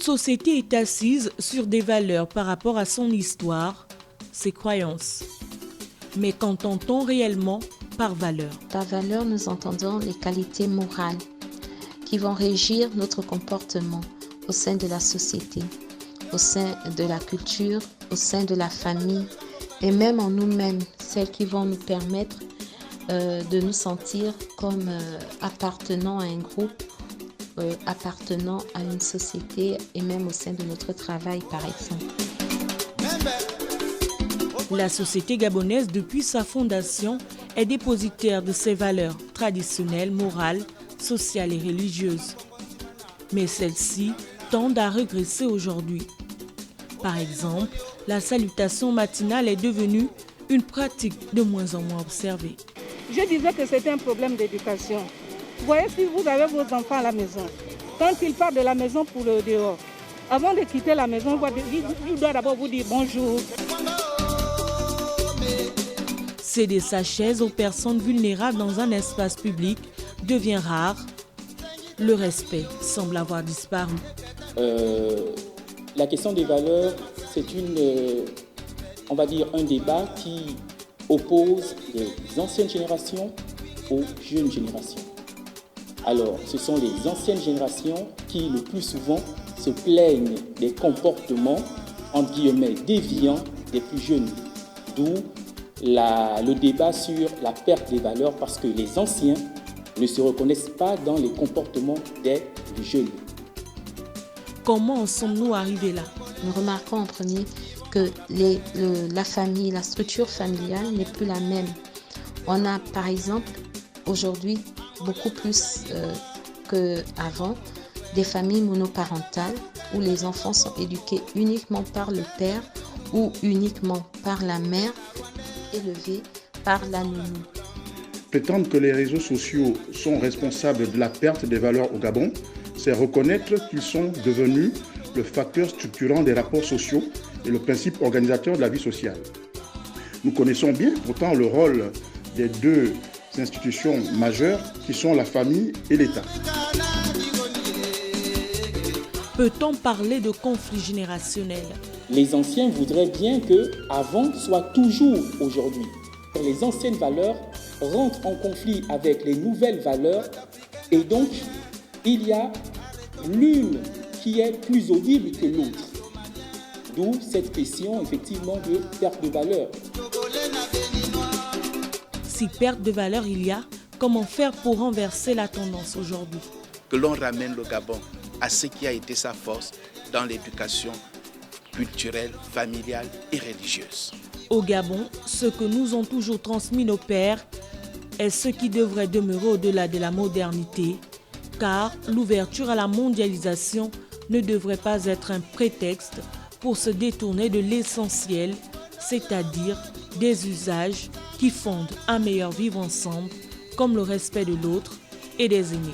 société est assise sur des valeurs par rapport à son histoire, ses croyances. Mais qu'entend-on réellement par valeur? Par valeur, nous entendons les qualités morales qui vont régir notre comportement au sein de la société, au sein de la culture, au sein de la famille et même en nous-mêmes, celles qui vont nous permettre de nous sentir comme appartenant à un groupe, appartenant à une société et même au sein de notre travail par exemple. La société gabonaise, depuis sa fondation, est dépositaire de ses valeurs traditionnelles, morales, sociales et religieuses. Mais celles-ci tendent à régresser aujourd'hui. Par exemple, la salutation matinale est devenue une pratique de moins en moins observée. Je disais que c'était un problème d'éducation. Vous voyez, si vous avez vos enfants à la maison, quand ils partent de la maison pour le dehors, avant de quitter la maison, il doit d'abord vous dire bonjour. Céder sa chaise aux personnes vulnérables dans un espace public devient rare. Le respect semble avoir disparu. La question des valeurs, c'est on va dire, un débat qui oppose les anciennes générations aux jeunes générations. Alors, ce sont les anciennes générations qui, le plus souvent, se plaignent des comportements, entre guillemets, déviants des plus jeunes. D'où le débat sur la perte des valeurs, parce que les anciens ne se reconnaissent pas dans les comportements des plus jeunes. Comment en sommes-nous arrivés là? Nous remarquons en premier que la famille, la structure familiale n'est plus la même. On a par exemple aujourd'hui beaucoup plus qu'avant des familles monoparentales où les enfants sont éduqués uniquement par le père ou uniquement par la mère, élevés par la nounou. Prétendre que les réseaux sociaux sont responsables de la perte des valeurs au Gabon, c'est reconnaître qu'ils sont devenus le facteur structurant des rapports sociaux et le principe organisateur de la vie sociale. Nous connaissons bien pourtant le rôle des deux institutions majeures qui sont la famille et l'État. Peut-on parler de conflit générationnel? Les anciens voudraient bien que avant soit toujours aujourd'hui. Les anciennes valeurs rentrent en conflit avec les nouvelles valeurs et donc il y a l'une qui est plus audible que l'autre. D'où cette question effectivement de perte de valeur. Si perte de valeur il y a, comment faire pour renverser la tendance aujourd'hui? Que l'on ramène le Gabon à ce qui a été sa force dans l'éducation culturelle, familiale et religieuse. Au Gabon, ce que nous ont toujours transmis nos pères est ce qui devrait demeurer au-delà de la modernité, car l'ouverture à la mondialisation ne devrait pas être un prétexte pour se détourner de l'essentiel, c'est-à-dire des usages qui fondent un meilleur vivre ensemble, comme le respect de l'autre et des aînés.